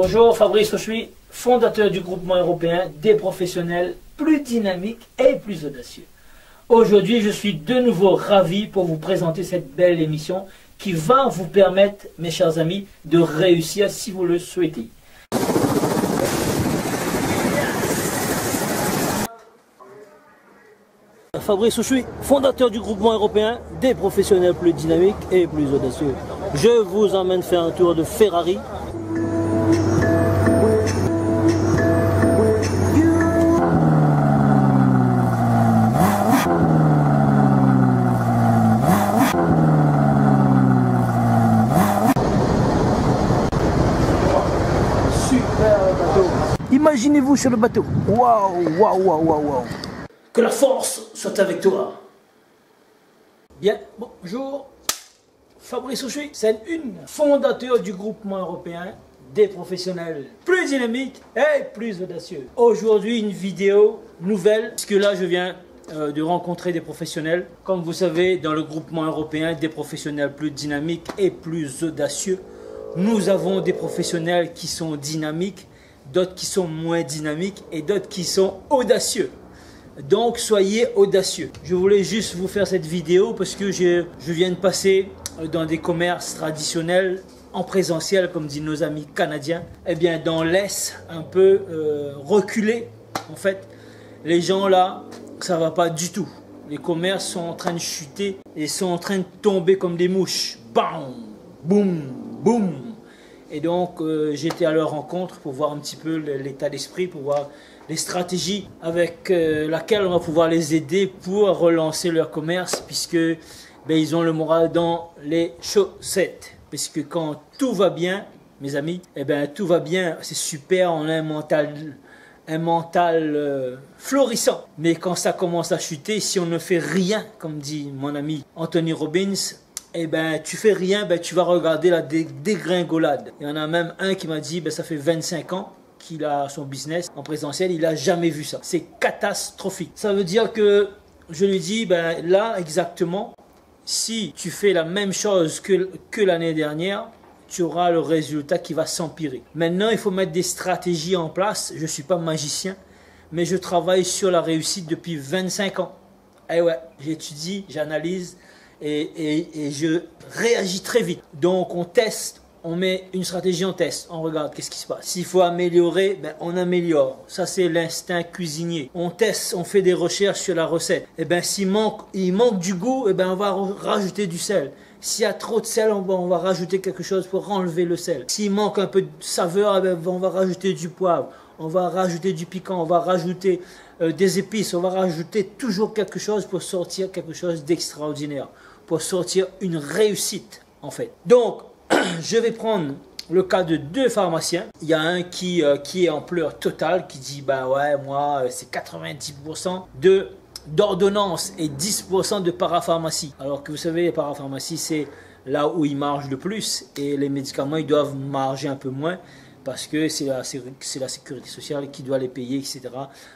Bonjour, Fabrice Rochuy, fondateur du groupement européen des professionnels plus dynamiques et plus audacieux. Aujourd'hui, je suis de nouveau ravi pour vous présenter cette belle émission qui va vous permettre, mes chers amis, de réussir si vous le souhaitez. Fabrice Rochuy, fondateur du groupement européen des professionnels plus dynamiques et plus audacieux. Je vous emmène faire un tour de Ferrari. Imaginez-vous sur le bateau. Waouh, waouh, waouh, waouh, waouh. Que la force soit avec toi. Bien, bonjour. Fabrice Rochuy, scène 1, fondateur du groupement européen des professionnels plus dynamiques et plus audacieux. Aujourd'hui, une vidéo nouvelle, puisque là, je viens de rencontrer des professionnels. Comme vous savez, dans le groupement européen des professionnels plus dynamiques et plus audacieux, nous avons des professionnels qui sont dynamiques, d'autres qui sont moins dynamiques et d'autres qui sont audacieux. Donc soyez audacieux. Je voulais juste vous faire cette vidéo parce que je viens de passer dans des commerces traditionnels en présentiel, comme disent nos amis canadiens. Eh bien dans l'Est un peu reculé, en fait, les gens là, ça va pas du tout. Les commerces sont en train de chuter et sont en train de tomber comme des mouches. Bam, boum, boum. Et donc, j'étais à leur rencontre pour voir un petit peu l'état d'esprit, pour voir les stratégies avec laquelle on va pouvoir les aider pour relancer leur commerce, puisque ils ont le moral dans les chaussettes. Puisque quand tout va bien, mes amis, tout va bien, c'est super, on a un mental florissant. Mais quand ça commence à chuter, si on ne fait rien, comme dit mon ami Anthony Robbins, tu fais rien, tu vas regarder la dégringolade. Il y en a même un qui m'a dit, ça fait 25 ans qu'il a son business en présentiel, il n'a jamais vu ça. C'est catastrophique. Ça veut dire que, je lui dis, là exactement, si tu fais la même chose que l'année dernière, tu auras le résultat qui va s'empirer. Maintenant, il faut mettre des stratégies en place. Je ne suis pas magicien, mais je travaille sur la réussite depuis 25 ans. Et ouais, j'étudie, j'analyse, et je réagis très vite. Donc on teste, on met une stratégie en test, on regarde qu'est-ce qui se passe. S'il faut améliorer, on améliore. Ça c'est l'instinct cuisinier. On teste, on fait des recherches sur la recette. Il manque du goût, on va rajouter du sel. S'il y a trop de sel, on va rajouter quelque chose pour enlever le sel. S'il manque un peu de saveur, on va rajouter du poivre. On va rajouter du piquant, on va rajouter des épices, on va rajouter toujours quelque chose pour sortir quelque chose d'extraordinaire, pour sortir une réussite en fait. Donc, je vais prendre le cas de deux pharmaciens. Il y a un qui est en pleurs totale, qui dit ouais, moi c'est 90% d'ordonnance et 10% de parapharmacie. Alors que vous savez, les parapharmacies c'est là où ils margent le plus et les médicaments ils doivent marger un peu moins, parce que c'est la sécurité sociale qui doit les payer, etc.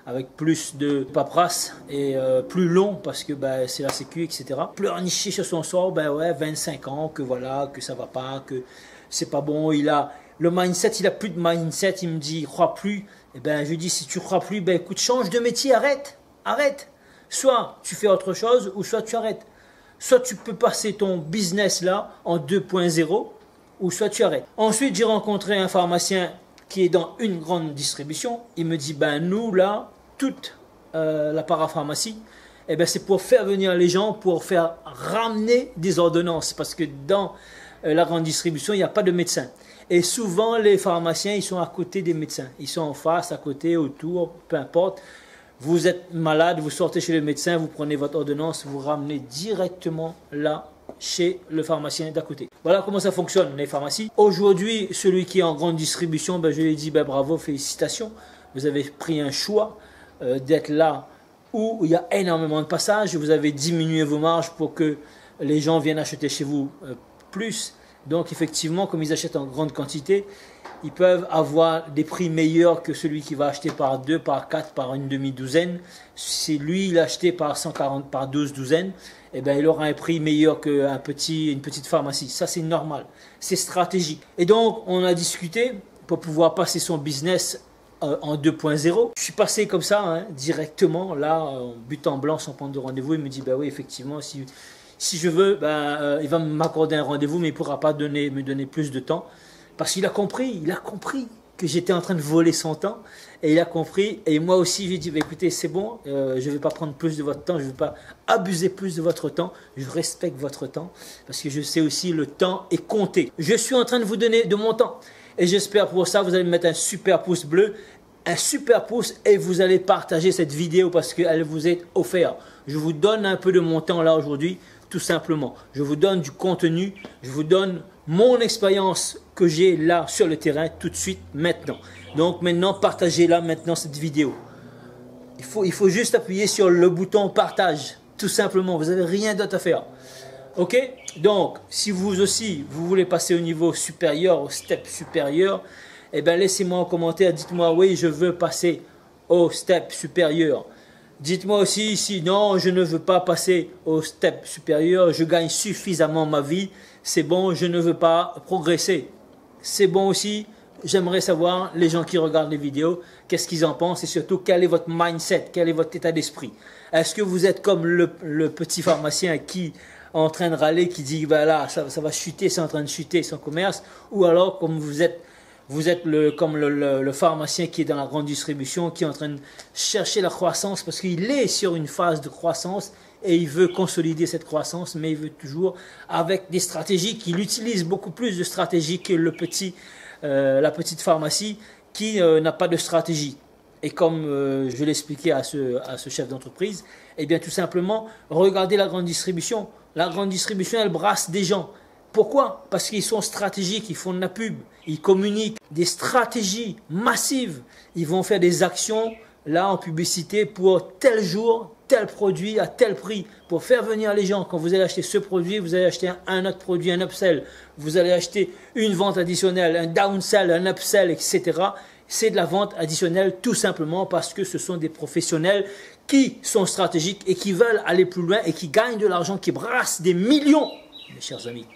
Avec plus de paperasse et plus long, parce que c'est la sécu, etc. Pleurnicher sur son sort, ouais, 25 ans, que voilà, que ça va pas, que c'est pas bon. Il a le mindset, il a plus de mindset, il me dit, il croit plus. Je lui dis, si tu crois plus, écoute, change de métier, arrête. Soit tu fais autre chose, ou soit tu arrêtes. Soit tu peux passer ton business là en 2.0, ou soit tu arrêtes. Ensuite, j'ai rencontré un pharmacien qui est dans une grande distribution. Il me dit, nous, là, toute la parapharmacie, c'est pour faire venir les gens, pour faire ramener des ordonnances. Parce que dans la grande distribution, il n'y a pas de médecin. Et souvent, les pharmaciens, ils sont à côté des médecins. Ils sont en face, à côté, autour, peu importe. Vous êtes malade, vous sortez chez le médecin, vous prenez votre ordonnance, vous ramenez directement là, chez le pharmacien d'à côté. Voilà comment ça fonctionne les pharmacies. Aujourd'hui, celui qui est en grande distribution, je lui ai dit bravo, félicitations. Vous avez pris un choix d'être là où il y a énormément de passages. Vous avez diminué vos marges pour que les gens viennent acheter chez vous plus. Donc effectivement, comme ils achètent en grande quantité, ils peuvent avoir des prix meilleurs que celui qui va acheter par 2, par 4, par une demi-douzaine. Si lui, il a acheté par 140, par 12 douzaines, il aura un prix meilleur qu'une petite pharmacie. Ça, c'est normal. C'est stratégique. Et donc, on a discuté pour pouvoir passer son business en 2.0. Je suis passé comme ça, hein, directement, là, en but en blanc, sans prendre de rendez-vous. Il me dit, bah oui, effectivement, si je veux, il va m'accorder un rendez-vous, mais il ne pourra pas me donner plus de temps. Parce qu'il a compris que j'étais en train de voler son temps. Et il a compris, et moi aussi, j'ai dit, bah, écoutez, c'est bon, je ne vais pas prendre plus de votre temps, je ne vais pas abuser plus de votre temps, je respecte votre temps, parce que je sais aussi, le temps est compté. Je suis en train de vous donner de mon temps. Et j'espère pour ça, vous allez me mettre un super pouce bleu, un super pouce, et vous allez partager cette vidéo parce qu'elle vous est offerte. Je vous donne un peu de mon temps là aujourd'hui, tout simplement. Je vous donne du contenu, je vous donne mon expérience que j'ai là sur le terrain tout de suite, maintenant. Donc maintenant, partagez là maintenant cette vidéo. Il faut juste appuyer sur le bouton partage, tout simplement. Vous n'avez rien d'autre à faire. Ok? Donc, si vous aussi, vous voulez passer au niveau supérieur, au step supérieur, eh bien, laissez-moi en commentaire, dites-moi, oui, je veux passer au step supérieur. Dites-moi aussi, si non, je ne veux pas passer au step supérieur, je gagne suffisamment ma vie, c'est bon, je ne veux pas progresser. C'est bon aussi, j'aimerais savoir, les gens qui regardent les vidéos, qu'est-ce qu'ils en pensent et surtout, quel est votre mindset, quel est votre état d'esprit. Est-ce que vous êtes comme le petit pharmacien qui en train de râler, qui dit bah là, ça va chuter, c'est en train de chuter son commerce, ou alors comme vous êtes comme le pharmacien qui est dans la grande distribution, qui est en train de chercher la croissance parce qu'il est sur une phase de croissance et il veut consolider cette croissance, mais il veut toujours avec des stratégies qu'il utilise beaucoup plus de stratégies que la petite pharmacie qui n'a pas de stratégie. Et comme je l'expliquais à ce chef d'entreprise, eh bien tout simplement, regardez la grande distribution. La grande distribution, elle brasse des gens. Pourquoi? Parce qu'ils sont stratégiques, ils font de la pub, ils communiquent des stratégies massives. Ils vont faire des actions là en publicité pour tel jour, tel produit à tel prix pour faire venir les gens. Quand vous allez acheter ce produit, vous allez acheter un autre produit, un upsell. Vous allez acheter une vente additionnelle, un downsell, un upsell, etc. C'est de la vente additionnelle tout simplement parce que ce sont des professionnels qui sont stratégiques et qui veulent aller plus loin et qui gagnent de l'argent, qui brassent des millions, mes chers amis.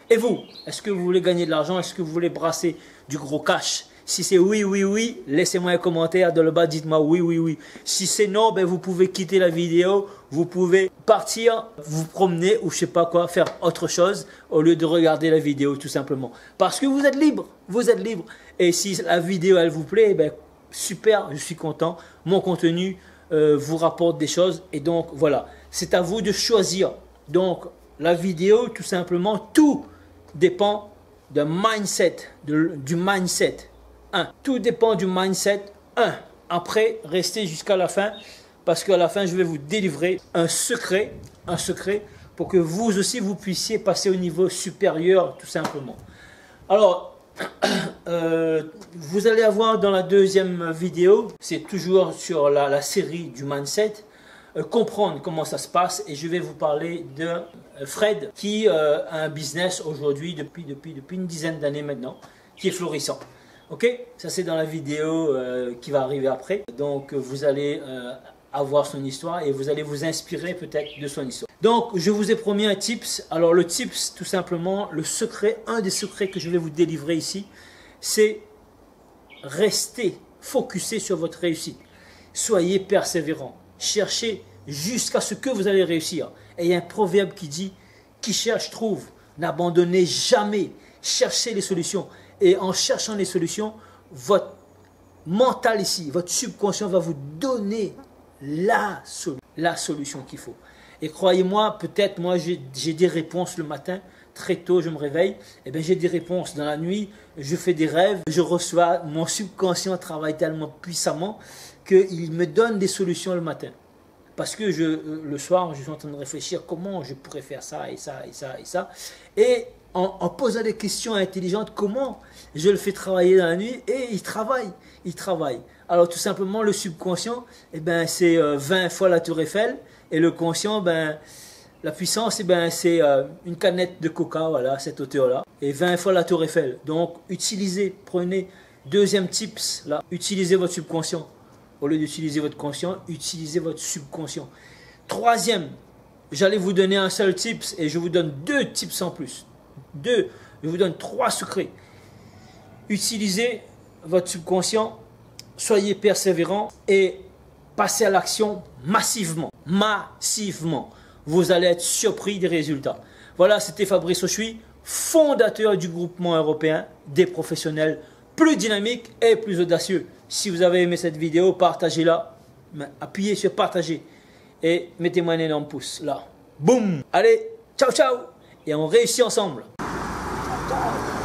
Et vous, est-ce que vous voulez gagner de l'argent? Est-ce que vous voulez brasser du gros cash? Si c'est oui, oui, oui, laissez-moi un commentaire dans le bas, dites-moi oui, oui, oui. Si c'est non, ben vous pouvez quitter la vidéo, vous pouvez partir, vous promener ou je sais pas quoi, faire autre chose au lieu de regarder la vidéo tout simplement. Parce que vous êtes libre, vous êtes libre. Et si la vidéo elle vous plaît, ben super, je suis content. Mon contenu vous rapporte des choses et donc voilà, c'est à vous de choisir. Donc la vidéo, tout simplement, tout dépend d'un mindset, du mindset. Tout dépend du mindset. Après, restez jusqu'à la fin parce qu'à la fin, je vais vous délivrer un secret pour que vous aussi, vous puissiez passer au niveau supérieur, tout simplement. Alors, vous allez avoir dans la deuxième vidéo, c'est toujours sur la série du mindset, comprendre comment ça se passe et je vais vous parler de Fred qui a un business aujourd'hui depuis une dizaine d'années maintenant qui est florissant. Ok, ça c'est dans la vidéo qui va arriver après. Donc vous allez avoir son histoire et vous allez vous inspirer peut-être de son histoire. Donc je vous ai promis un tips. Alors le tips tout simplement, le secret, un des secrets que je vais vous délivrer ici, c'est rester focusé sur votre réussite. Soyez persévérant. Cherchez jusqu'à ce que vous allez réussir. Et il y a un proverbe qui dit, qui cherche trouve, n'abandonnez jamais, cherchez les solutions. Et en cherchant les solutions, votre mental ici, votre subconscient va vous donner la solution qu'il faut. Et croyez-moi, peut-être moi j'ai des réponses le matin, très tôt je me réveille, et bien j'ai des réponses dans la nuit, je fais des rêves, je reçois, mon subconscient travaille tellement puissamment qu'il me donne des solutions le matin. Parce que le soir, je suis en train de réfléchir comment je pourrais faire ça et ça et ça et ça. Et en posant des questions intelligentes, comment je le fais travailler dans la nuit et il travaille. Alors tout simplement, le subconscient, eh ben, c'est 20 fois la tour Eiffel et le conscient, ben, la puissance, eh ben, c'est une canette de coca, voilà, cette hauteur-là, et 20 fois la tour Eiffel. Donc utilisez, prenez, deuxième tips, là, utilisez votre subconscient. Au lieu d'utiliser votre conscient, utilisez votre subconscient. Troisième, j'allais vous donner un seul tips et je vous donne 2 tips en plus. Je vous donne 3 secrets. Utilisez votre subconscient, soyez persévérant et passez à l'action massivement. Massivement. Vous allez être surpris des résultats. Voilà, c'était Fabrice Auchuy, fondateur du groupement européen des professionnels plus dynamiques et plus audacieux. Si vous avez aimé cette vidéo, partagez-la. Appuyez sur partager et mettez-moi un énorme pouce là. Boum. Allez, ciao ciao. Et on réussit ensemble. Ciao, ciao.